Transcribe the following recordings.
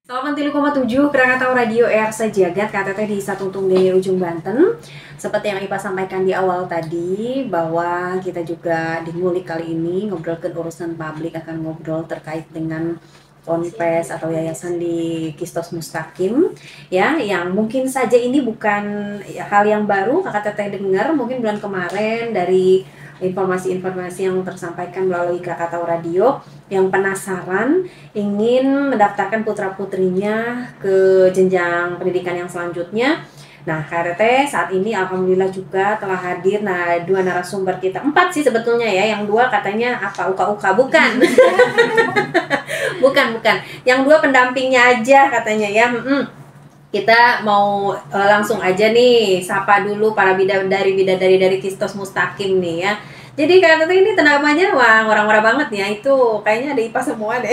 103,7 Krakatau Radio RC Jagat KTT di Satungtung Gaya Ujung Banten. Seperti yang Ipa sampaikan di awal tadi, bahwa kita juga di ngulik kali ini ngobrol ke urusan publik, akan ngobrol terkait dengan ponpes atau yayasan di Kistos Mustaqim, ya, yang mungkin saja ini bukan hal yang baru KTT dengar. Mungkin bulan kemarin dari informasi-informasi yang tersampaikan melalui Krakatau Radio, yang penasaran ingin mendaftarkan putra-putrinya ke jenjang pendidikan yang selanjutnya. Nah, KTT saat ini alhamdulillah juga telah hadir. Nah, 2 narasumber kita, 4 sih sebetulnya ya. Yang 2 katanya apa, uka-uka, bukan. bukan. Yang 2 pendampingnya aja katanya ya. Kita mau langsung aja nih sapa dulu para bidadari dari Kistos Mustaqim nih ya. Jadi KTT ini namanya wah orang-orang banget ya, itu kayaknya ada IPA semua deh.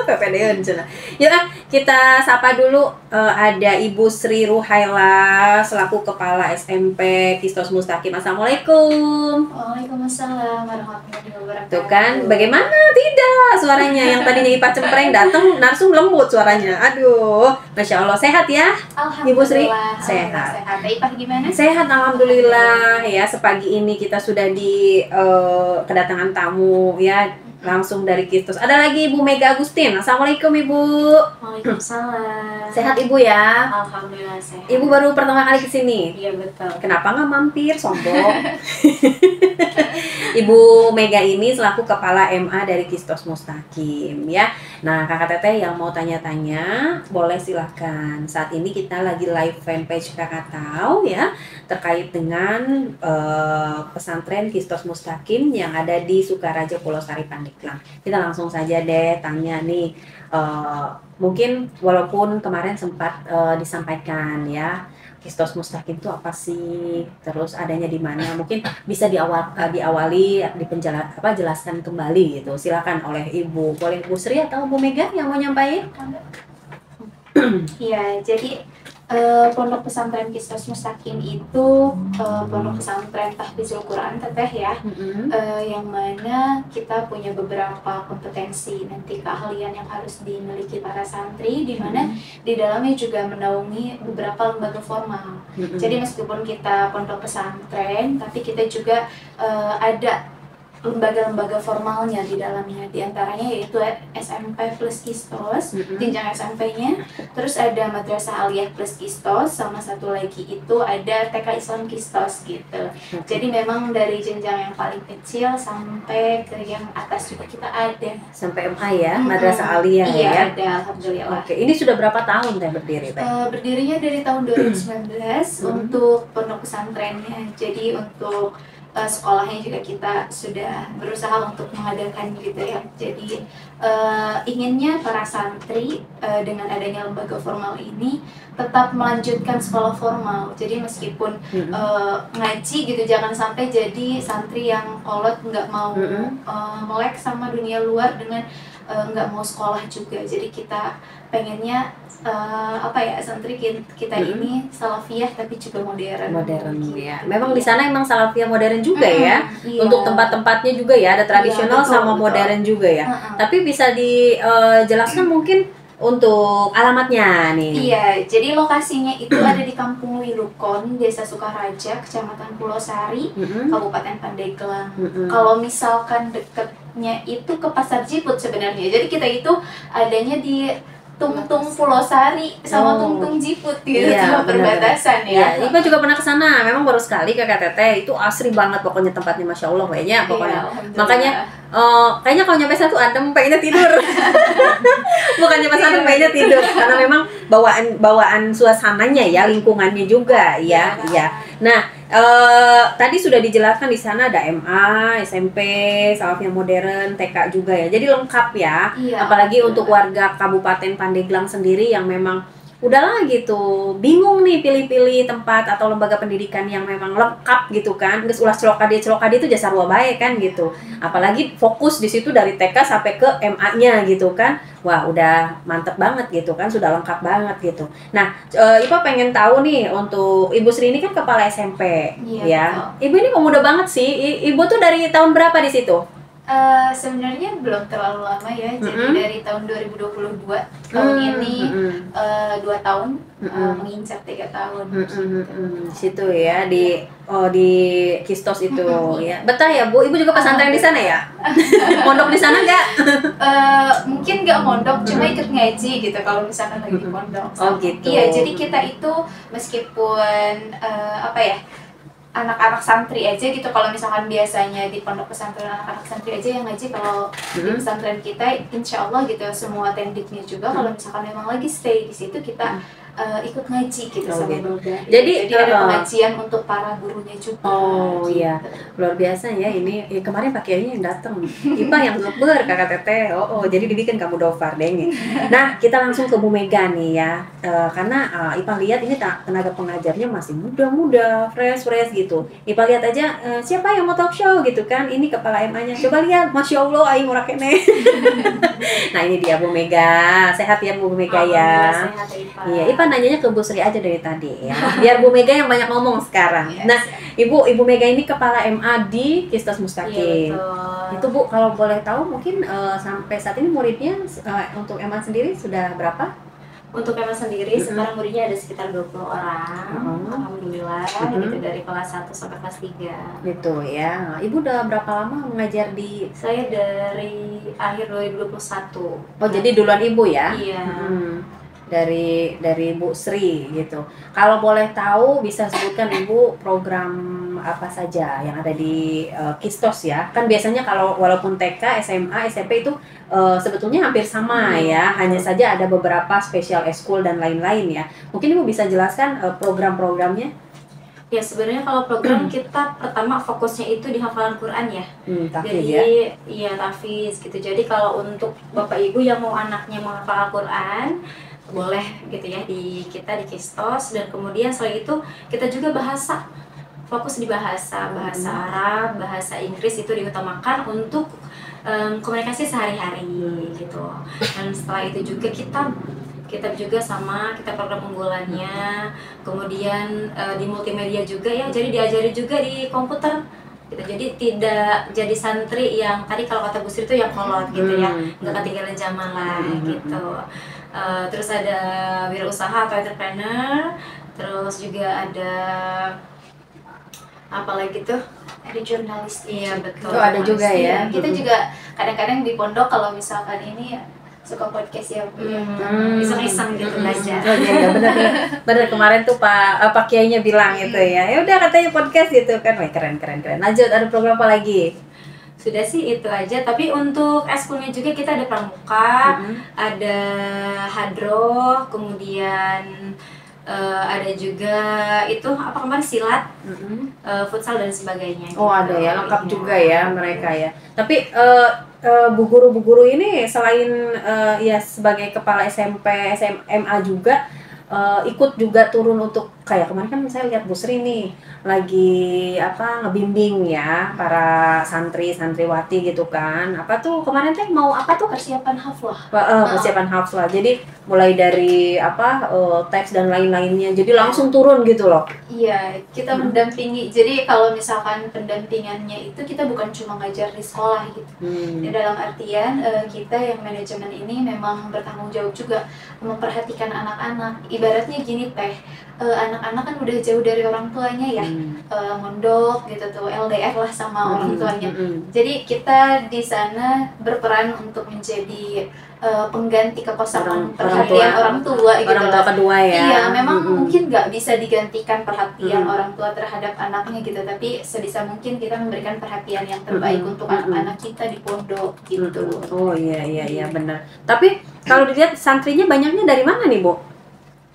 PPDN cina. Yuk kita sapa dulu, ada Ibu Sri Ruhaila selaku Kepala SMP Kistos Mustaqim. Assalamualaikum. Waalaikumsalam warahmatullahi wabarakatuh. Tuh kan, bagaimana tidak suaranya yang tadinya IPA cempreng datang langsung lembut suaranya. Aduh, Masya Allah, sehat ya Ibu Sri? Sehat. IPA gimana? Sehat alhamdulillah ya. Sepagi ini kita sudah di kedatangan tamu ya, langsung dari Kistos. Ada lagi Ibu Mega Agustin. Assalamualaikum Ibu. Waalaikumsalam. Sehat Ibu ya? Alhamdulillah sehat. Ibu baru pertama kali kesini. Iya betul. Kenapa nggak mampir, sombong? Ibu Mega ini selaku Kepala MA dari Kistos Mustaqim ya. Nah, Kakak Teteh yang mau tanya-tanya boleh silahkan. Saat ini kita lagi live fanpage Krakatau ya, terkait dengan pesantren Kistos Mustaqim yang ada di Sukaraja, Pulau Sari, Pandeglang. Kita langsung saja deh tanya nih, mungkin walaupun kemarin sempat disampaikan ya, Kistos Mustaqim itu apa sih? Terus adanya di mana? Mungkin bisa diawali jelaskan kembali gitu. Silakan oleh Ibu, boleh Bu Sri atau Bu Mega yang mau nyampaikan? Iya, jadi Pondok Pesantren Kistos Mustaqim itu pondok pesantren tahfizul Quran Teteh ya, yang mana kita punya beberapa kompetensi nanti keahlian yang harus dimiliki para santri, di mana di dalamnya juga menaungi beberapa lembaga formal. Jadi meskipun kita pondok pesantren, tapi kita juga ada lembaga-lembaga formalnya di dalamnya, diantaranya yaitu SMP plus Kistos, jenjang SMP-nya, terus ada Madrasah Aliyah plus Kistos, sama satu lagi itu ada TK Islam Kistos gitu. Jadi memang dari jenjang yang paling kecil sampai ke yang atas juga kita ada. Sampai MA ya, Madrasah Aliyah iya, ya? Ada, alhamdulillah. Oke, ini sudah berapa tahun Teh berdiri Teh? Berdirinya dari tahun 2019 untuk pondok pesantrennya. Jadi untuk sekolahnya juga kita sudah berusaha untuk mengadakan gitu ya. Jadi inginnya para santri dengan adanya lembaga formal ini tetap melanjutkan sekolah formal. Jadi meskipun ngaji gitu, jangan sampai jadi santri yang kolot, nggak mau melek sama dunia luar dengan nggak mau sekolah juga. Jadi kita pengennya santri kita ini salafiyah tapi juga modern gitu. Ya. Memang di sana emang salafiyah modern juga ya. Iya. Untuk tempat-tempatnya juga ya, ada tradisional sama modern juga ya. Tapi bisa dijelaskan mungkin untuk alamatnya nih. Iya, jadi lokasinya itu ada di Kampung Wilukon, Desa Sukaraja, Kecamatan Pulau Sari, Kabupaten Pandeglang. Kalau misalkan dekatnya itu ke Pasar Ciput sebenarnya. Jadi kita itu adanya di Tungtung Pulau Sari sama Tungtung Jiput gitu, iya, perbatasan ya. Iya, Iba juga pernah ke sana. Memang baru sekali ke KTT, itu asri banget pokoknya tempatnya, Masya Allah kayaknya pokoknya. Iya, makanya kayaknya kalau nyampe satu adem pengennya tidur. Bukan nyampe satu pengennya tidur, karena memang bawaan suasananya ya, lingkungannya juga ya. Nah, tadi sudah dijelaskan di sana ada MA, SMP, salafiyah modern, TK juga ya. Jadi lengkap ya. Iya, apalagi untuk warga Kabupaten Pandeglang sendiri yang memang udahlah gitu, bingung nih pilih-pilih tempat atau lembaga pendidikan yang memang lengkap gitu kan. Terus ulah celokade itu jasa ruah baik kan gitu. Apalagi fokus di situ dari TK sampai ke MA-nya gitu kan. Wah, udah mantep banget gitu kan, sudah lengkap banget gitu. Nah, Ipa pengen tahu nih, untuk Ibu Sri ini kan kepala SMP ya. Betul. Ibu ini pemuda banget sih. Ibu tuh dari tahun berapa di situ? Sebenarnya belum terlalu lama ya, jadi dari tahun 2022 tahun ini 2 tahun, menginjak 3 tahun gitu. Situ ya di Kistos itu ya. Betah ya Bu, Ibu juga pesantren di sana ya? Pondok di sana nggak? Mungkin nggak mondok, cuma ikut ngaji gitu kalau misalkan lagi di pondok. Oh gitu. Iya, jadi kita itu meskipun apa ya, anak-anak santri aja gitu, kalau misalkan biasanya di pondok pesantren anak-anak santri aja yang ngaji, kalau di pesantren kita insya Allah gitu semua tendiknya juga kalau misalkan memang lagi stay di situ kita ikut ngaji gitu sama gitu. Doga. Jadi ada pengajian untuk para gurunya juga. Oh gitu. iya, luar biasa ya ini. Ya, kemarin Pak Kiainya yang datang, Ipa yang ngeber kakak Teteh. Jadi dibikin kamu Dofar deh. Nah kita langsung ke Bu Mega nih ya, karena Ipa lihat ini tenaga pengajarnya masih muda-muda, fresh gitu. Ipa lihat aja siapa yang mau talk show gitu kan? Ini kepala MA-nya. Coba lihat, masya Allah, aing ora kene. Nah ini dia Bu Mega, sehat ya Bu Mega ya. Sehat, Ipa. Iya, Ipa nanyanya ke Bu Sri aja dari tadi ya. Biar Bu Mega yang banyak ngomong sekarang. Yes. Nah, Ibu Mega ini kepala MA di Kistos Mustaqim. Iya, Itu Bu, kalau boleh tahu mungkin sampai saat ini muridnya untuk MA sendiri sudah berapa? Untuk MA sendiri sekarang muridnya ada sekitar 20 orang. Alhamdulillah gitu, dari kelas 1 sampai kelas 3. Gitu ya. Nah, Ibu udah berapa lama mengajar di? Saya dari akhir 2021. Oh, jadi duluan Ibu ya? Iya. Dari Bu Sri gitu. Kalau boleh tahu bisa sebutkan Ibu program apa saja yang ada di Kistos ya. Kan biasanya kalau walaupun TK, SMA, SMP itu sebetulnya hampir sama ya. Hanya saja ada beberapa special school dan lain-lain ya. Mungkin Ibu bisa jelaskan program-programnya? Ya sebenarnya kalau program kita pertama fokusnya itu di hafalan Quran ya. Tahfiz Jadi ya? iya tahfiz gitu. Jadi kalau untuk Bapak Ibu yang mau anaknya menghafal Al-Quran, boleh gitu ya di kita di Kistos. Dan kemudian selain itu kita juga fokus di bahasa Arab, bahasa Inggris itu diutamakan untuk komunikasi sehari-hari gitu. Dan setelah itu juga kita juga kita program unggulannya, kemudian di multimedia juga ya, jadi diajari juga di komputer gitu. Jadi tidak jadi santri yang tadi kalau kata Bu Sri itu yang kolot gitu ya, nggak ketinggalan zaman lah gitu. Terus ada wirausaha atau entrepreneur, terus juga ada apa lagi tuh? Ada jurnalis. Iya betul. Oh, ada juga ya. Kita juga kadang-kadang di pondok kalau misalkan ini suka podcast ya, iseng-iseng gitu belajar. Oh iya, benar kemarin tuh Pak Kiainya bilang gitu ya. Ya udah katanya podcast gitu kan. Wah, keren. Lanjut, ada program apa lagi? Sudah sih itu aja, tapi untuk eskulnya juga kita ada pramuka, ada hadroh, kemudian ada juga itu apa kemarin silat, futsal dan sebagainya. Oh gitu. Ada ya, lengkap juga ya mereka ya. Tapi bu guru ini selain ya sebagai kepala SMP, SMA juga ikut juga turun untuk kayak kemarin kan saya lihat Bu Sri nih lagi ngebimbing ya para santriwati gitu kan. Apa tuh kemarin teh mau apa tuh? Persiapan haflah. Persiapan haflah. Jadi mulai dari teks dan lain-lainnya. Jadi langsung turun gitu loh. Iya, kita mendampingi. Jadi kalau misalkan pendampingannya itu kita bukan cuma ngajar di sekolah gitu. Ya, dalam artian kita yang manajemen ini memang bertanggung jawab juga memperhatikan anak-anak. Ibaratnya gini teh, anak-anak kan udah jauh dari orang tuanya ya, mondok gitu tuh, LDR lah sama orang tuanya. Jadi kita di sana berperan untuk menjadi pengganti kekosongan perhatian orang tua gitu. Orang tua kedua ya. Iya, memang mungkin nggak bisa digantikan perhatian orang tua terhadap anaknya gitu, tapi sebisa mungkin kita memberikan perhatian yang terbaik untuk anak-anak kita di pondok gitu. Oh iya benar. Tapi kalau dilihat santrinya banyaknya dari mana nih, Bu?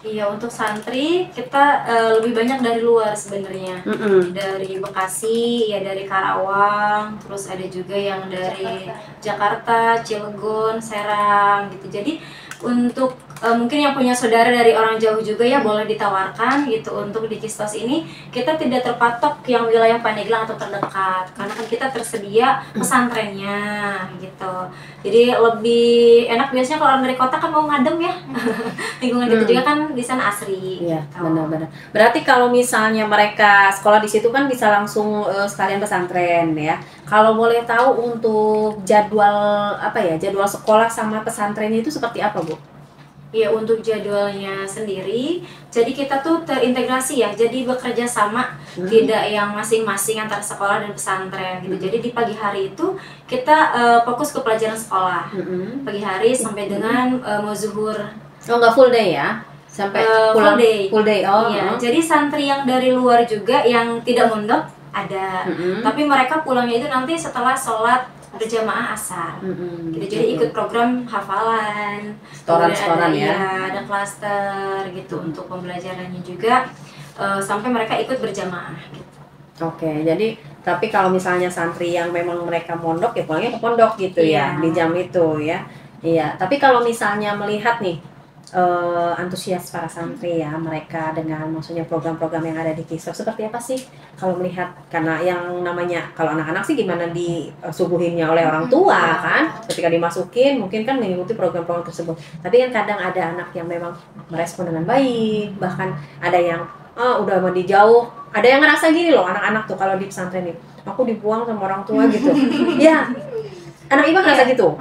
Iya, untuk santri kita lebih banyak dari luar sebenarnya. Dari Bekasi, ya dari Karawang, terus ada juga yang dari Jakarta, Cilegon, Serang gitu. Jadi untuk mungkin yang punya saudara dari orang jauh juga ya boleh ditawarkan gitu untuk di Kistos ini. Kita tidak terpatok yang wilayah Pandeglang atau terdekat, karena kan kita tersedia pesantrennya gitu. Jadi lebih enak biasanya kalau orang dari kota kan mau ngadem ya. Lingkungan kita juga kan di sana asri. Iya, gitu. benar. Berarti kalau misalnya mereka sekolah di situ kan bisa langsung sekalian pesantren ya. Kalau boleh tahu untuk jadwal jadwal sekolah sama pesantren itu seperti apa, Bu? Ya, untuk jadwalnya sendiri, jadi kita tuh terintegrasi ya, jadi bekerja sama, tidak yang masing-masing antara sekolah dan pesantren gitu. Jadi di pagi hari itu kita fokus ke pelajaran sekolah, pagi hari sampai dengan mau zuhur. Oh, nggak full day ya? Sampai pulang full day. Oh, iya. Jadi santri yang dari luar juga yang tidak mondok ada, tapi mereka pulangnya itu nanti setelah sholat berjamaah asar, gitu. Jadi ikut program hafalan, setoran ya. Ada klaster gitu untuk pembelajarannya juga, sampai mereka ikut berjamaah. Gitu. Oke, jadi tapi kalau misalnya santri yang memang mereka mondok ya pulangnya ke pondok gitu ya di jam itu ya. Iya. Tapi kalau misalnya melihat nih antusias para santri ya, mereka dengan maksudnya program-program yang ada di Kistos seperti apa sih kalau melihat, karena yang namanya kalau anak-anak sih gimana disuguhinnya oleh orang tua kan, ketika dimasukin mungkin kan mengikuti program-program tersebut, tapi kan kadang ada anak yang memang merespon dengan baik, bahkan ada yang udah mandi jauh, ada yang ngerasa gini loh anak-anak tuh kalau di pesantren nih, aku dibuang sama orang tua gitu. Ya, anak Iba ngerasa gitu.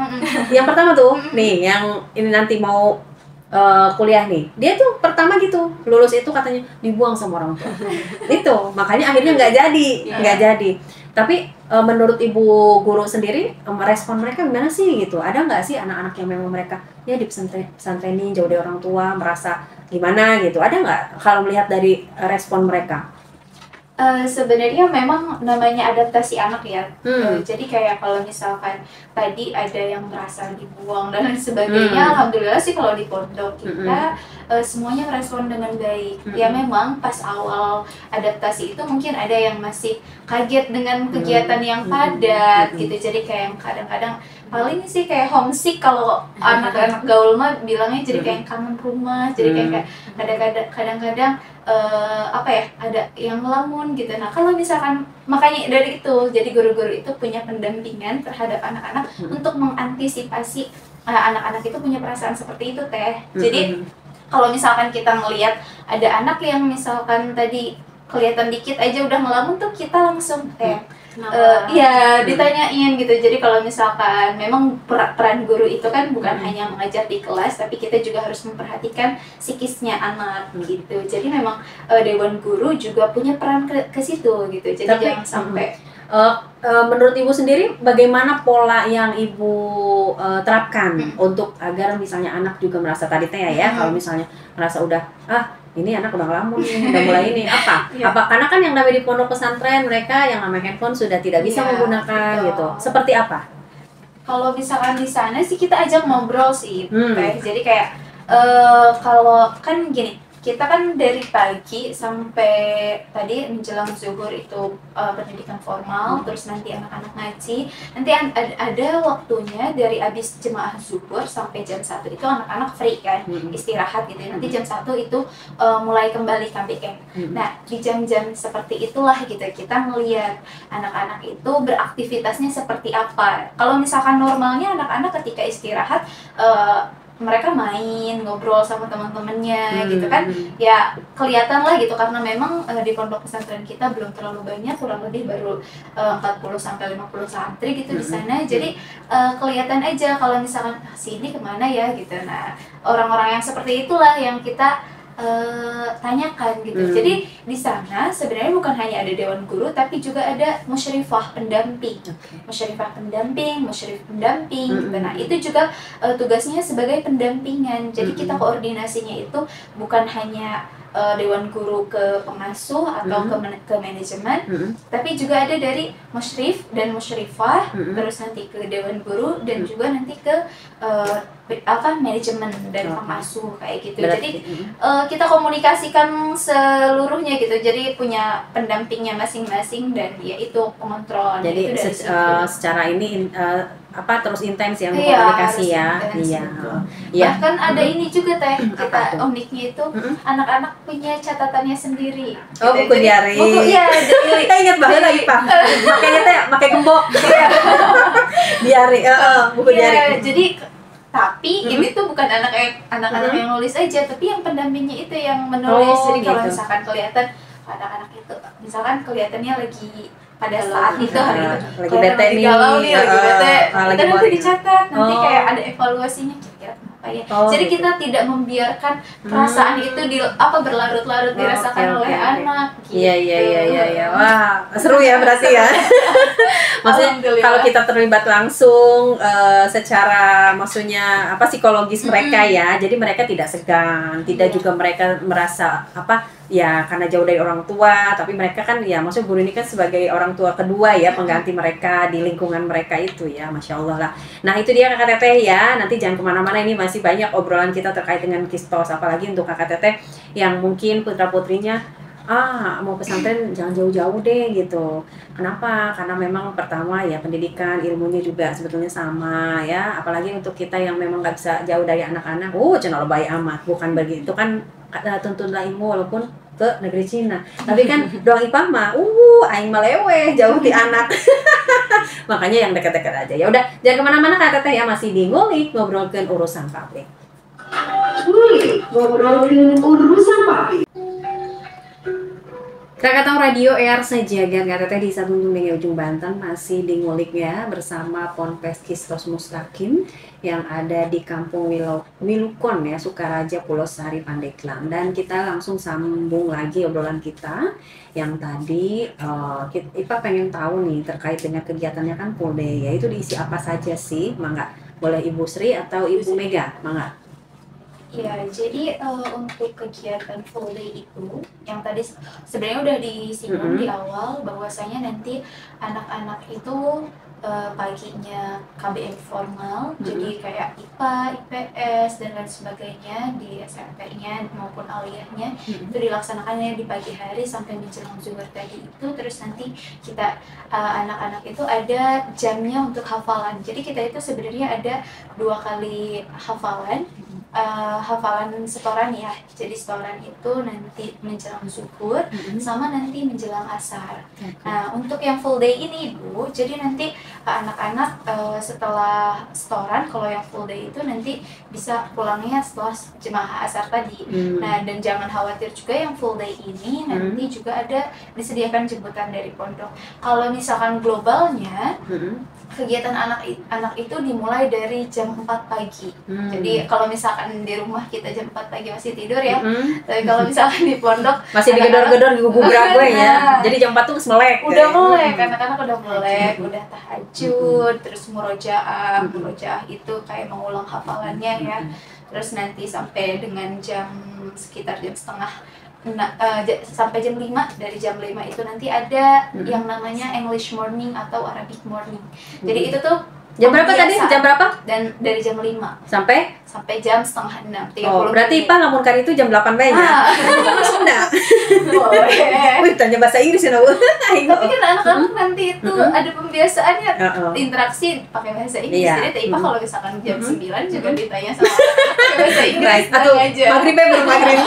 Yang pertama tuh nih yang ini nanti mau kuliah nih, dia tuh pertama gitu lulus itu katanya dibuang sama orang tua. Itu makanya akhirnya nggak jadi. Tapi menurut Ibu guru sendiri, merespon mereka gimana sih gitu? Ada nggak sih anak-anak yang memang mereka ya di pesantren ini jauh dari orang tua merasa gimana gitu? Ada nggak kalau melihat dari respon mereka? Sebenarnya memang namanya adaptasi anak ya. Jadi kayak kalau misalkan tadi ada yang merasa dibuang dan lain sebagainya, alhamdulillah sih kalau di pondok kita semuanya merespon dengan baik. Ya memang pas awal adaptasi itu mungkin ada yang masih kaget dengan kegiatan yang padat gitu. Jadi kayak yang kadang-kadang paling sih kayak homesick kalau anak-anak gaul mah bilangnya, jadi kayak kangen rumah, jadi kayak kadang-kadang ada yang ngelamun gitu. Nah kalau misalkan makanya dari itu, jadi guru-guru itu punya pendampingan terhadap anak-anak untuk mengantisipasi anak-anak itu punya perasaan seperti itu teh. Jadi kalau misalkan kita ngelihat ada anak yang misalkan tadi kelihatan dikit aja udah ngelamun tuh kita langsung ditanyain gitu. Jadi kalau misalkan memang peran guru itu kan bukan hanya mengajar di kelas, tapi kita juga harus memperhatikan psikisnya anak gitu. Jadi memang dewan guru juga punya peran ke situ gitu. Jadi jangan sampai menurut Ibu sendiri bagaimana pola yang Ibu terapkan untuk agar misalnya anak juga merasa tadi teh ya, kalau misalnya merasa udah ini anak udah ngelamun nih, udah mulai ini apa karena kan yang namanya di pondok pesantren mereka yang namanya handphone sudah tidak bisa menggunakan gitu. Seperti apa? Kalau misalkan di sana sih kita ajak ngobrol sih, jadi kayak kalau kan gini, kita kan dari pagi sampai tadi menjelang zuhur itu pendidikan formal, terus nanti anak-anak ngaji, nanti ada waktunya dari abis jemaah zuhur sampai jam 1 itu anak-anak free kan, istirahat gitu. Nanti jam 1 itu mulai kembali KBM. Nah di jam-jam seperti itulah gitu kita ngelihat anak-anak itu beraktivitasnya seperti apa. Kalau misalkan normalnya anak-anak ketika istirahat mereka main, ngobrol sama teman-temannya gitu kan, ya kelihatan lah gitu, karena memang di pondok pesantren kita belum terlalu banyak, kurang lebih baru 40-50 santri gitu di sana. Jadi kelihatan aja kalau misalkan sini kemana ya gitu. Nah orang-orang yang seperti itulah yang kita tanyakan gitu. Jadi di sana sebenarnya bukan hanya ada dewan guru, tapi juga ada musyrifah pendamping, musyrif pendamping gitu. Nah itu juga tugasnya sebagai pendampingan. Jadi kita koordinasinya itu bukan hanya dewan guru ke pengasuh atau ke manajemen, tapi juga ada dari musyrif dan musyrifah, terus nanti ke dewan guru dan juga nanti ke manajemen dan pengasuh kayak gitu. Jadi kita komunikasikan seluruhnya gitu. Jadi punya pendampingnya masing-masing dan dia itu pengontrol. Jadi itu secara ini terus intens ya komunikasi ya. Iya. Bahkan ada ini juga teh, kita uniknya itu anak-anak punya catatannya sendiri. Oh, buku diary. Buku kita ingat banget lagi Pak. Makanya teh pakai gembok. Diary, buku diary. Jadi tapi ini tuh bukan anak-anak yang nulis aja, tapi yang pendampingnya itu yang menulis. Jadi kalau misalkan kelihatan anak-anak itu misalkan kelihatannya lagi pada saat itu hari itu lagi bete nih, galau nih, lagi bete, lagi kita nanti dicatat, nanti Oh. kayak ada evaluasinya kira-kira kenapa ya. Oh, Jadi gitu. kita tidak membiarkan perasaan itu berlarut-larut dirasakan Oke, oleh oke. anak. Gitu. Iya. Wah, seru ya berarti ya. Maksudnya Alhamdulillah. kalau kita terlibat langsung secara maksudnya psikologis mereka ya. Jadi mereka tidak segan, tidak Iya. juga mereka merasa ya karena jauh dari orang tua, tapi mereka kan ya maksudnya guru ini kan sebagai orang tua kedua ya, pengganti mereka di lingkungan mereka itu ya, Masya Allah lah. Nah itu dia Kakak Teteh ya, nanti jangan kemana-mana, ini masih banyak obrolan kita terkait dengan Kistos, apalagi untuk Kakak Teteh yang mungkin putra-putrinya mau pesantren jangan jauh-jauh deh gitu. Kenapa? Karena memang pertama ya pendidikan, ilmunya juga sebetulnya sama ya, apalagi untuk kita yang memang nggak bisa jauh dari anak-anak, cenah lebay amat, bukan begitu kan, tuntunlah ilmu walaupun ke negeri Cina. Tapi kan doang ipah mah, aing meleweh jauh di anak. Makanya yang dekat-dekat aja. Ya udah, jangan kemana-mana Kak Teteh ya, masih di Ngulik ngobrolkeun urusan publik. Ngobrolin urusan publik. Krakatau Radio ER Sejagat Kak Teteh di Satuntung Denge Ujung Banten masih di Ngulik ya bersama Ponpes Kistos Mustaqim yang ada di Kampung Wilukon ya, Sukaraja, Pulau Sari, Pandeglang. Dan kita langsung sambung lagi obrolan kita yang tadi Ipa pengen tahu nih terkait dengan kegiatannya kan full day ya, itu diisi apa saja sih? Mangga, boleh Ibu Sri atau Ibu Mega? Mangga. Ya, jadi untuk kegiatan full day itu yang tadi sebenarnya udah disinggung di awal bahwasanya nanti anak-anak itu paginya KBM formal, jadi kayak IPA, IPS dan lain sebagainya di SMP-nya maupun aliyahnya itu dilaksanakannya di pagi hari sampai menjelang zuhur tadi itu. Terus nanti kita anak-anak itu ada jamnya untuk hafalan. Jadi kita itu sebenarnya ada 2 kali hafalan. Hafalan setoran ya, jadi setoran itu nanti menjelang zuhur sama nanti menjelang asar. Nah untuk yang full day ini Bu, jadi nanti anak-anak setelah setoran, kalau yang full day itu nanti bisa pulangnya setelah jemaah asar tadi. Nah dan jangan khawatir juga yang full day ini nanti juga ada disediakan jemputan dari pondok. Kalau misalkan globalnya kegiatan anak itu dimulai dari jam 4 pagi. Jadi kalau misalkan di rumah kita jam 4 pagi masih tidur ya. Tapi kalau misalkan di pondok masih digedor-gedor di gubrak gue ya. Jadi jam 4 tuh melek. Udah melek, anak-anak udah melek, udah tahajud, terus murojaah itu kayak mengulang hafalannya ya. Terus nanti sampai dengan sekitar jam setengah sampai jam 5, dari jam 5 itu nanti ada yang namanya English morning atau Arabic morning. Jadi itu tuh jam berapa tadi? Jam berapa? Dan dari jam 5 sampai jam setengah 6, 30 berarti Ipa ngomong kali itu jam 8 banyak. Sunda. Boleh. Wih, tanya bahasa Inggris ya, Bu. Tapi kan anak-anak nanti itu ada pembiasaannya interaksi pakai bahasa Inggris. Iya. Jadi Ipa kalau misalkan jam 9 juga ditanya sama pakai bahasa Inggris, Atau aja. maghribnya belum maghrib.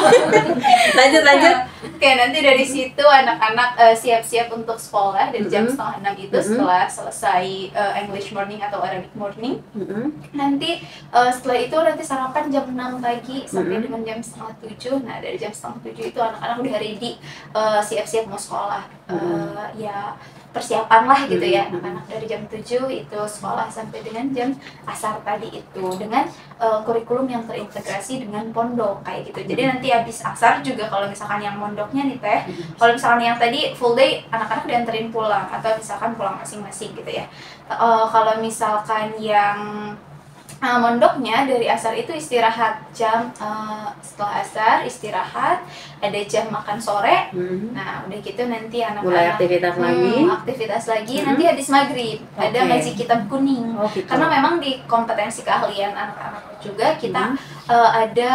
lanjut. Oke, nanti dari situ anak-anak siap-siap untuk sekolah dari jam setengah 6 itu setelah selesai English morning atau Arabic morning. Nanti setelah itu nanti sarapan jam 6 pagi sampai dengan jam setengah 7. Nah dari jam setengah 7 itu anak-anak udah ready siap-siap mau sekolah. Ya persiapan lah gitu ya, anak-anak dari jam 7 itu sekolah sampai dengan jam asar tadi itu dengan kurikulum yang terintegrasi dengan pondok kayak gitu. Jadi nanti habis asar juga kalau misalkan yang mondoknya nih Teh, kalau misalkan yang tadi full day anak-anak dianterin pulang atau misalkan pulang masing-masing gitu ya. Kalau misalkan yang mondoknya dari asar itu istirahat jam setelah asar istirahat, ada jam makan sore. Nah udah gitu nanti anak-anak mulai aktivitas lagi. Nanti habis maghrib ada ngaji kitab kuning. Gitu. Karena memang di kompetensi keahlian anak-anak juga kita ada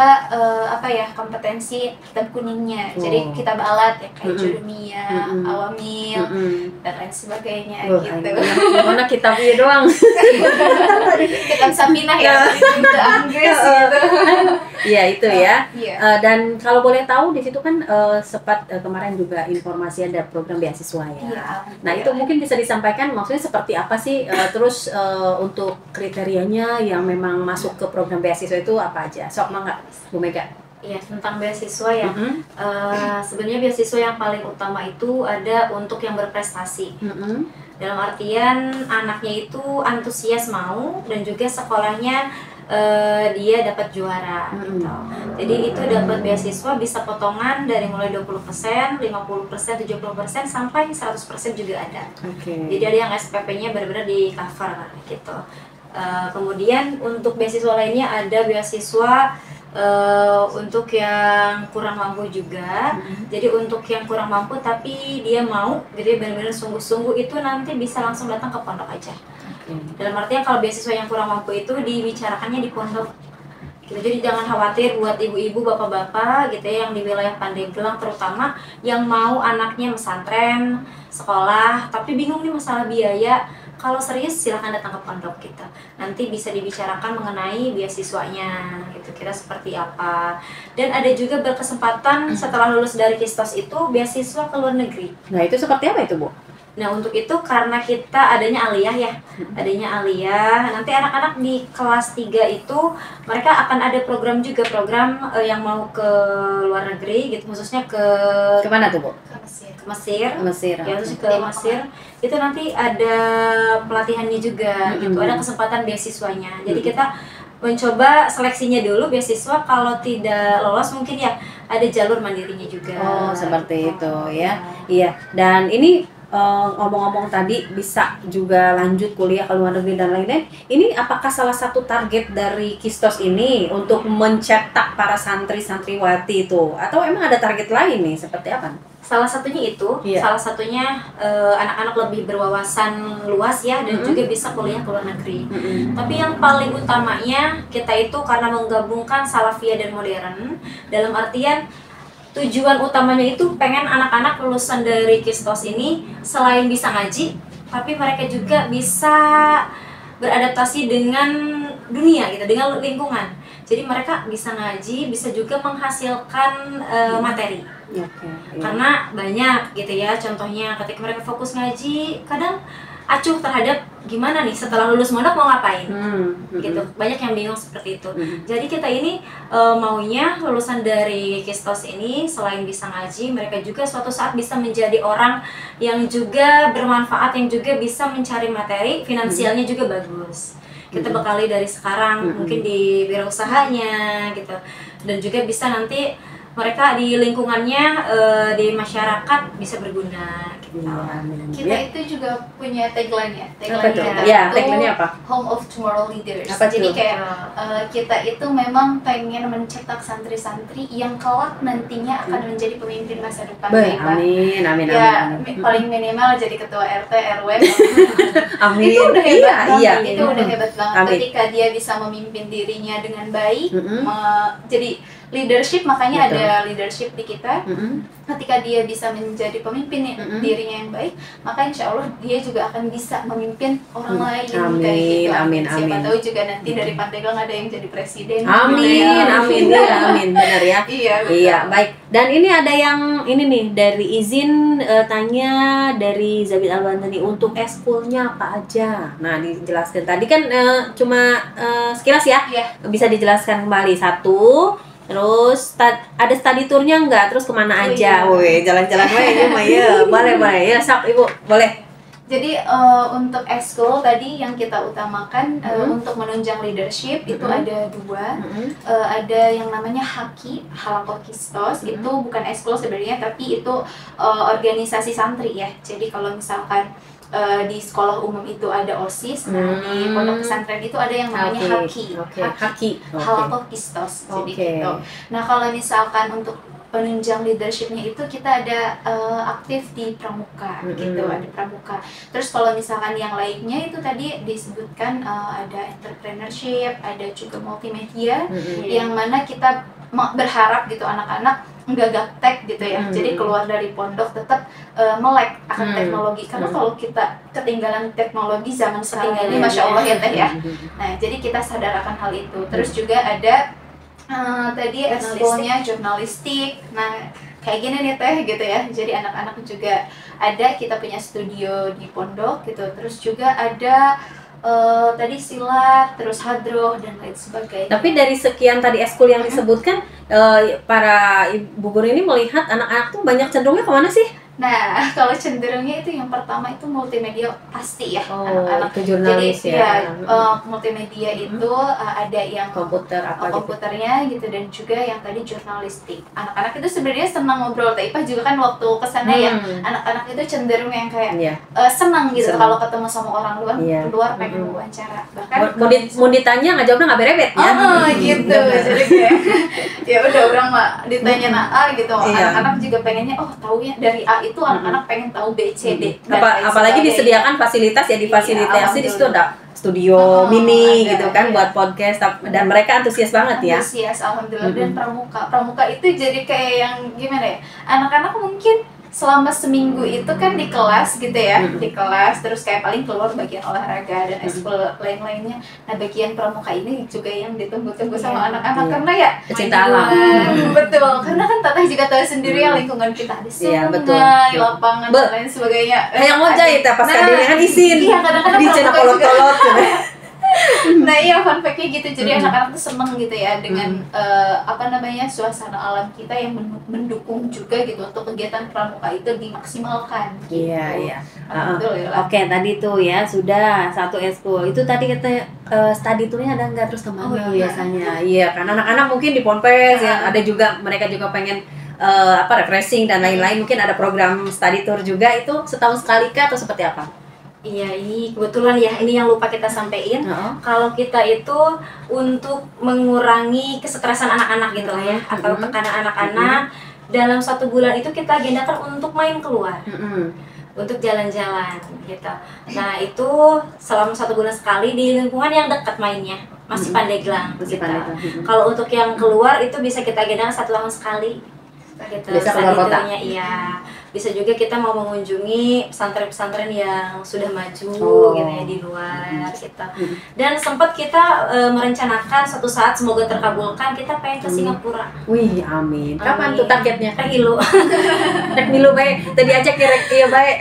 kompetensi kitab kuningnya. Jadi kitab alat ya kayak jurumiyah, awamil dan lain sebagainya gitu. Gimana kitabnya doang? Kitab Saminah ya, bahasa Inggris gitu. Iya itu ya. Iya. Dan kalau boleh tahu di situ kan sempat kemarin juga informasi ada program beasiswa ya. Iya, Nah itu mungkin bisa disampaikan maksudnya seperti apa sih? Terus untuk kriterianya yang memang masuk ke program beasiswa itu apa aja? Sok mangga Bu Mega. Iya, tentang beasiswa ya. Sebenarnya beasiswa yang paling utama itu ada untuk yang berprestasi. Dalam artian anaknya itu antusias mau dan juga sekolahnya dia dapat juara gitu. Jadi itu dapat beasiswa bisa potongan dari mulai 20%, 50%, 70% sampai 100% juga ada. Jadi ada yang SPP-nya benar-benar di cover gitu. Kemudian untuk beasiswa lainnya ada beasiswa untuk yang kurang mampu juga. Jadi untuk yang kurang mampu tapi dia mau, jadi benar-benar sungguh-sungguh, itu nanti bisa langsung datang ke pondok aja. Dalam artian kalau beasiswa yang kurang mampu itu dibicarakannya di pondok gitu. Jadi jangan khawatir buat ibu-ibu, bapak-bapak gitu ya, yang di wilayah Pandeglang terutama yang mau anaknya pesantren, sekolah tapi bingung nih masalah biaya. Kalau serius silahkan datang ke pondok kita. Nanti bisa dibicarakan mengenai beasiswanya gitu, kira seperti apa. Dan ada juga berkesempatan setelah lulus dari Kistos itu beasiswa ke luar negeri. Nah itu seperti apa itu Bu? Nah untuk itu karena kita adanya aliyah ya, adanya aliyah, nanti anak-anak di kelas 3 itu mereka akan ada program juga, program yang mau ke luar negeri gitu, khususnya ke Kemana tuh Bu? Mesir, Mesir. ya terus ke Mesir itu nanti ada pelatihannya juga gitu, ada kesempatan beasiswanya. Jadi kita mencoba seleksinya dulu beasiswa, kalau tidak lolos mungkin ya ada jalur mandirinya juga. Oh seperti itu ya. Iya. Dan ini ngomong-ngomong tadi bisa juga lanjut kuliah ke luar negeri dan lain-lain. Ini apakah salah satu target dari Kistos ini untuk mencetak para santri-santriwati itu, atau emang ada target lain nih seperti apa? Salah satunya itu, salah satunya anak-anak lebih berwawasan luas ya, dan juga bisa kuliah ke luar negeri. Tapi yang paling utamanya kita itu karena menggabungkan salafiyah dan modern, dalam artian tujuan utamanya itu pengen anak-anak lulusan dari Kistos ini selain bisa ngaji, tapi mereka juga bisa beradaptasi dengan dunia gitu, dengan lingkungan. Jadi mereka bisa ngaji, bisa juga menghasilkan materi. Karena banyak gitu ya, contohnya ketika mereka fokus ngaji, kadang acuh terhadap gimana nih setelah lulus mondok mau ngapain gitu, banyak yang bingung seperti itu. Jadi kita ini maunya lulusan dari Kistos ini selain bisa ngaji, mereka juga suatu saat bisa menjadi orang yang juga bermanfaat, yang juga bisa mencari materi, finansialnya juga bagus. Kita bekali dari sekarang mungkin di wirausahanya gitu, dan juga bisa nanti mereka di lingkungannya, di masyarakat bisa berguna gitu. Kita itu juga punya tagline ya. Apa tuh? Kita Ya, itu tagline-nya apa? Home of Tomorrow Leaders. Apa Jadi tuh? kayak kita itu memang pengen mencetak santri-santri yang kelak nantinya akan menjadi pemimpin masa depan mereka. Amin, amin, Ya, amin. paling minimal jadi ketua RT, RW. Amin. Itu udah hebat banget. Iya. Itu udah hebat banget. Amin. Ketika dia bisa memimpin dirinya dengan baik, jadi leadership, makanya Betul. ada leadership di kita. Ketika dia bisa menjadi pemimpin dirinya yang baik, maka insya Allah dia juga akan bisa memimpin orang lain. Amin, kayak gitu. amin, Siapa amin. tahu juga nanti dari Pandeglang ada yang jadi presiden. Amin, amin, ya, amin, benar ya. Iya, betul. Iya, baik. Dan ini ada yang ini nih dari izin tanya dari Zabit Al-Bantani, untuk eskulnya apa aja? Nah, dijelaskan tadi kan cuma sekilas ya. Iya. Bisa dijelaskan kembali satu. Terus ada study tournya enggak? Terus kemana aja? Woi, jalan-jalan wae mah ya. Boleh, boleh. Ya, sok Ibu, boleh. Jadi untuk eskul tadi yang kita utamakan untuk menunjang leadership itu ada dua. Ada yang namanya Haki, Halaqah Kistos. Itu bukan eskul sebenarnya, tapi itu organisasi santri ya. Jadi kalau misalkan di sekolah umum itu ada OSIS, nah di pondok pesantren itu ada yang namanya Haki. Haki. Halaqah Kistos. Jadi Oke. gitu. Nah kalau misalkan untuk penunjang leadershipnya itu kita ada aktif di pramuka gitu, ada pramuka. Terus kalau misalkan yang lainnya itu tadi disebutkan ada entrepreneurship, ada juga multimedia, yang mana kita berharap gitu anak-anak nggak gaptek gitu ya. Jadi keluar dari pondok tetap melek akan teknologi, karena kalau kita ketinggalan teknologi zaman sekarang ini, masya Allah ya teh ya. Nah jadi kita sadar akan hal itu. Terus juga ada tadi eskulnya jurnalistik. Nah kayak gini nih teh gitu ya. Jadi anak-anak juga ada, kita punya studio di pondok gitu. Terus juga ada tadi silat, terus hadroh dan lain sebagainya. Tapi dari sekian tadi eskul yang disebutkan, para ibu guru ini melihat anak-anak tuh banyak cenderungnya kemana sih? Nah, kalau cenderungnya itu yang pertama itu multimedia pasti ya, anak-anak. Itu jurnalis Jadi ya. Multimedia itu ada yang Komputer apa gitu. komputernya gitu, dan juga yang tadi jurnalistik. Anak-anak itu sebenarnya senang ngobrol. Tapi juga kan waktu kesana ya, anak-anak itu cenderung yang kayak senang gitu kalau ketemu sama orang luar pengen wawancara. Bahkan mau ditanya nggak jawabnya nggak berebet ya. Gitu. Jadi kayak ya udah orang mah ditanya A gitu. Anak-anak juga pengennya taunya dari A itu anak-anak pengen tahu B, C, D. Apalagi disediakan fasilitas ya, difasilitasi di situ ada studio mini gitu kan buat podcast, dan mereka antusias banget ya. Antusias, alhamdulillah. Dan pramuka itu jadi kayak yang gimana ya, anak-anak mungkin selama seminggu itu kan di kelas gitu ya, di kelas terus kayak paling keluar bagian olahraga dan ekskul lain-lainnya. Nah, bagian pramuka ini juga yang ditunggu-tunggu sama anak-anak karena ya pecinta alam. Betul, karena kan Teteh juga tahu sendiri ya, lingkungan kita ada sungai, lapangan dan lain sebagainya. Kayak ngojek ya pas kan izin. Iya, kadang-kadang di channel kolot-kolot gitu. Nah iya, fun fact-nya gitu. Jadi anak-anak tuh seneng gitu ya dengan suasana alam kita yang mendukung juga gitu untuk kegiatan pramuka itu dimaksimalkan gitu. Iya. Alhamdulillah. Oke, tadi tuh ya sudah satu ekskul. Itu tadi kita study tournya ada nggak, terus kemana biasanya? Iya kan anak-anak mungkin di Ponpes ya, ada juga mereka juga pengen refreshing dan lain-lain. Mungkin ada program study tour juga, itu setahun sekali kah atau seperti apa? Iya, ini kebetulan ya, ini yang lupa kita sampaikan. Kalau kita itu untuk mengurangi kesetresan anak-anak gitu lah ya, atau tekanan anak-anak, dalam 1 bulan itu kita agendakan untuk main keluar, untuk jalan-jalan gitu. Nah itu selama 1 bulan sekali di lingkungan yang dekat mainnya, masih Pandeglang gitu. Kalau untuk yang keluar itu bisa kita agendakan 1 tahun sekali gitu. Bisa keluar kota? Iya. Bisa juga kita mau mengunjungi pesantren-pesantren yang sudah maju gitu ya di luar kita. Dan sempat kita merencanakan suatu saat, semoga terkabulkan, kita pengen ke Singapura. Wih, amin. Kapan tuh targetnya? Rek milu. Rek milu baik. Tadi aja kira iya baik.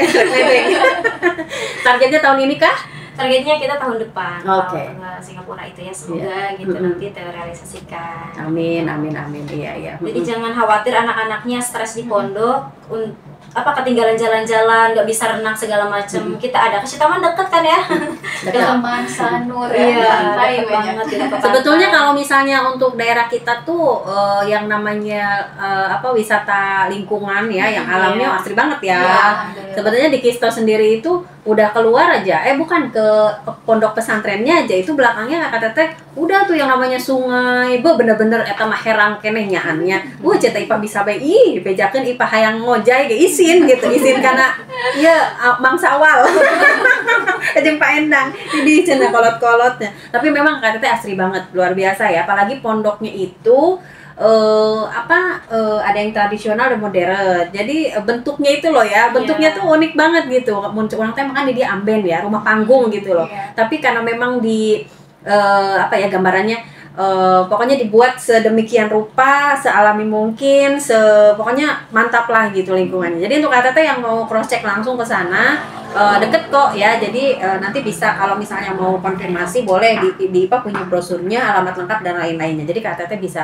Targetnya tahun ini kah? Targetnya kita tahun depan. Oke. Ke Singapura itu ya, semoga gitu nanti terrealisasikan. Amin. Iya. Jadi jangan khawatir anak-anaknya stres di pondok, ketinggalan jalan-jalan, nggak bisa renang segala macam. Kita ada kasih taman dekat kan ya. Taman Sanur pantai banget. Sebetulnya kalau misalnya untuk daerah kita tuh yang namanya wisata lingkungan ya, yang alamnya asri banget ya. Sebetulnya di Kisto sendiri itu udah keluar aja, bukan ke pondok pesantrennya aja, itu belakangnya Kak Teteh udah tuh yang namanya sungai, bener-bener eta mah herang keneh nyaannya. Ceta Ipa bisa bae bejakeun Ipa hayang ngojay ge izin karena ieu mangsa awal. Jeung Pak Endang di cenah kolot-kolotnya. Tapi memang Kak Teteh asri banget, luar biasa ya, apalagi pondoknya itu ada yang tradisional dan modern. Jadi bentuknya itu loh ya, bentuknya tuh unik banget gitu. Orang teh makan dia amben ya, rumah panggung gitu loh. Tapi karena memang di gambarannya pokoknya dibuat sedemikian rupa, sealami mungkin, pokoknya mantap lah gitu lingkungannya. Jadi untuk KTT yang mau cross check langsung ke sana, deket kok ya. Jadi nanti bisa kalau misalnya mau konfirmasi boleh di IPA punya brosurnya, alamat lengkap dan lain-lainnya. Jadi KTT bisa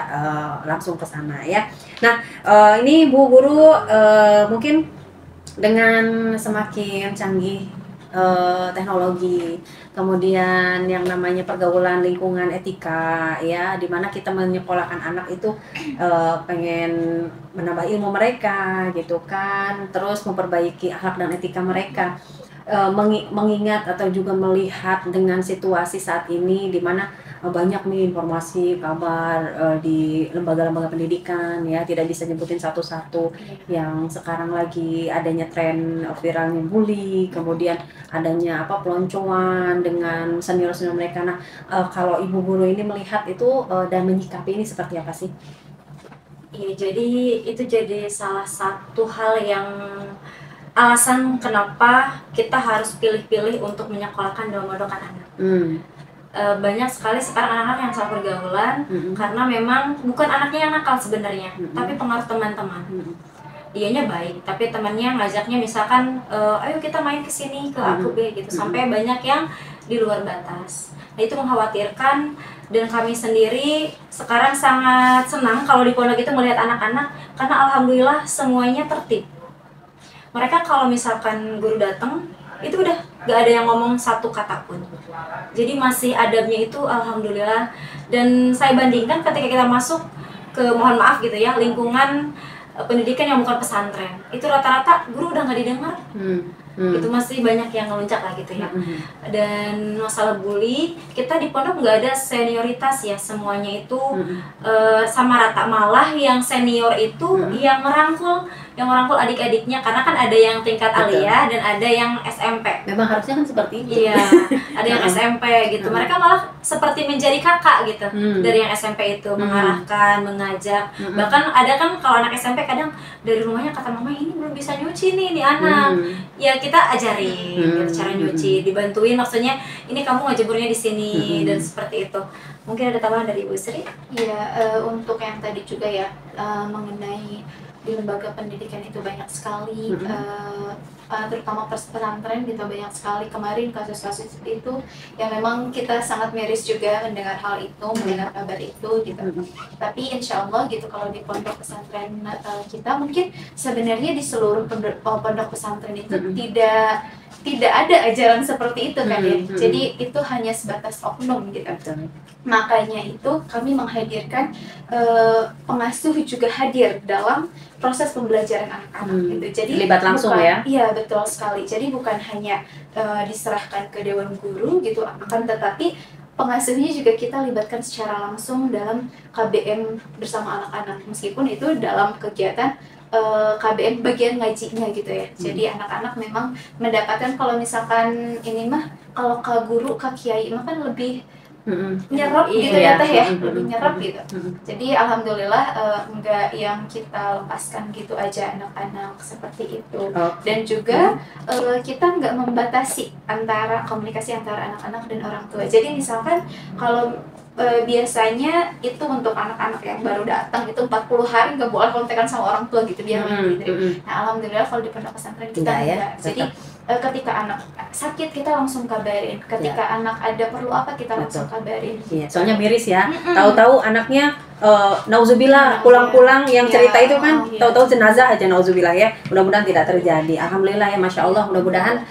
langsung ke sana ya. Nah, ini Bu Guru mungkin dengan semakin canggih teknologi, kemudian yang namanya pergaulan lingkungan etika ya, dimana kita menyekolahkan anak itu pengen menambah ilmu mereka gitu kan, terus memperbaiki akhlak dan etika mereka, mengingat atau juga melihat dengan situasi saat ini di mana banyak nih informasi kabar di lembaga-lembaga pendidikan ya, tidak bisa nyebutin satu-satu, yang sekarang lagi adanya tren viralnya bully, kemudian adanya peloncoan dengan senior-senior mereka. Nah, kalau Ibu Guru ini melihat itu dan menyikapi ini seperti apa sih? Iya, jadi itu jadi salah satu hal yang alasan kenapa kita harus pilih-pilih untuk menyekolahkan dan memondokan anak. Banyak sekali sekarang anak-anak yang salah pergaulan karena memang bukan anaknya yang nakal sebenarnya, tapi pengaruh teman-teman. Dianya baik, tapi temannya ngajaknya misalkan ayo kita main ke sini ke A ke B gitu, sampai banyak yang di luar batas. Nah, itu mengkhawatirkan, dan kami sendiri sekarang sangat senang kalau di pondok itu melihat anak-anak, karena alhamdulillah semuanya tertib. Mereka kalau misalkan guru datang, itu udah gak ada yang ngomong satu kata pun. Jadi masih adabnya itu alhamdulillah. Dan saya bandingkan ketika kita masuk ke, mohon maaf gitu ya, lingkungan pendidikan yang bukan pesantren, itu rata-rata guru udah nggak didengar. Itu masih banyak yang ngeluncak lah gitu ya. Dan masalah bully, kita di pondok nggak ada senioritas ya, semuanya itu sama rata. Malah yang senior itu yang merangkul adik-adiknya, karena kan ada yang tingkat aliyah dan ada yang SMP. Memang harusnya kan seperti itu. Iya, ada yang SMP gitu. Mereka malah seperti menjadi kakak gitu dari yang SMP itu, mengarahkan, mengajak. Bahkan ada kan kalau anak SMP kadang dari rumahnya kata mama, ini belum bisa nyuci nih anak. Ya kita ajarin gitu, cara nyuci, dibantuin, maksudnya ini kamu ngejemurnya di sini dan seperti itu. Mungkin ada tambahan dari Ibu Sri? Iya, untuk yang tadi juga ya, mengenai di lembaga pendidikan itu banyak sekali, terutama pesantren gitu, banyak sekali kemarin kasus-kasus itu yang memang kita sangat miris juga mendengar hal itu, mendengar kabar itu gitu. Tapi insya Allah gitu, kalau di pondok pesantren kita, mungkin sebenarnya di seluruh pondok pesantren itu tidak ada ajaran seperti itu kan ya. Jadi itu hanya sebatas oknum gitu. Makanya itu kami menghadirkan pengasuh juga hadir dalam proses pembelajaran anak-anak gitu. Jadi terlibat langsung bukan, ya. Iya, betul sekali. Jadi bukan hanya diserahkan ke dewan guru gitu, akan tetapi pengasuhnya juga kita libatkan secara langsung dalam KBM bersama anak-anak, meskipun itu dalam kegiatan KBM bagian ngajinya gitu ya. Jadi anak-anak memang mendapatkan, kalau misalkan ini mah kalau ke guru, ke kiai mah kan lebih nyerap gitu ya teh ya, lebih nyerap gitu. Jadi alhamdulillah enggak yang kita lepaskan gitu aja anak-anak seperti itu. Dan juga kita enggak membatasi antara komunikasi antara anak-anak dan orang tua. Jadi misalkan kalau biasanya itu untuk anak-anak yang baru datang itu 40 hari nggak boleh kontekan sama orang tua gitu, biar Nah alhamdulillah kalau di pondok pesantren kita enggak. Jadi ketika anak sakit kita langsung kabarin, ketika anak ada perlu apa kita langsung kabarin. Iya, soalnya miris ya. Tahu-tahu anaknya nauzubillah pulang-pulang yang cerita itu kan tahu-tahu jenazah aja, nauzubillah ya. Mudah-mudahan tidak terjadi. Alhamdulillah ya, masya Allah. Mudah-mudahan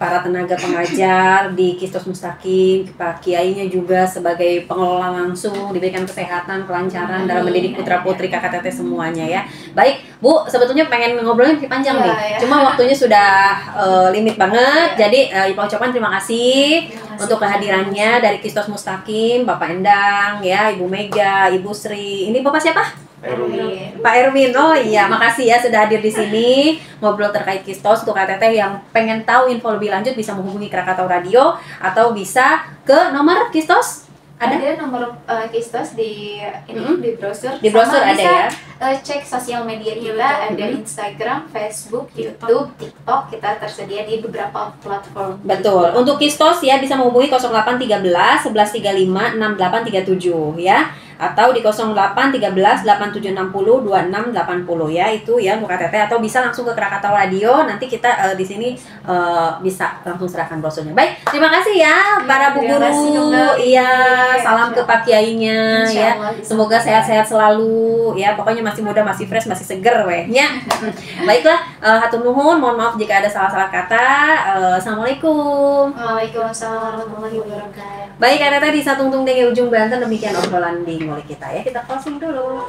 para tenaga pengajar di Kistos Mustaqim, Pak Kiainya juga sebagai pengelola langsung diberikan kesehatan, kelancaran dalam mendidik putra-putri kakak teteh semuanya ya. Baik, Bu, sebetulnya pengen ngobrolnya lebih panjang nih. Cuma waktunya sudah limit banget. Jadi Ibu ucapkan terima kasih untuk kehadirannya dari Kistos Mustaqim, Bapak Endang ya, Ibu Mega, Ibu Sri. Ini Bapak siapa? Pak Erwin. Oh iya, makasih ya sudah hadir di sini ngobrol terkait Kistos. Untuk KTT yang pengen tahu info lebih lanjut bisa menghubungi Krakatau Radio atau bisa ke nomor Kistos. Ada nomor Kistos di di browser. Di browser ada bisa, ya. Cek sosial media kita, ada Instagram, Facebook, YouTube, TikTok, kita tersedia di beberapa platform. Betul. Untuk Kistos ya bisa menghubungi 0813 1135 6837 ya, atau di 0813 8760 2680 ya, itu ya untuk KTT, atau bisa langsung ke Krakatau Radio. Nanti kita di sini bisa langsung serahkan brosurnya. Baik, terima kasih ya para Bu Guru. Iya, salam ke Pak Kiainya ya. Semoga sehat-sehat selalu ya. Pokoknya masih muda, masih fresh, masih seger wehnya. Baiklah, hatur nuhun, mohon maaf jika ada salah-salah kata. Assalamualaikum. Waalaikumsalam warahmatullahi wabarakatuh. Baik, KTT di Satungtung Denge Ujung Banten, demikian obrolan di mulai kita ya. Kita closing dulu.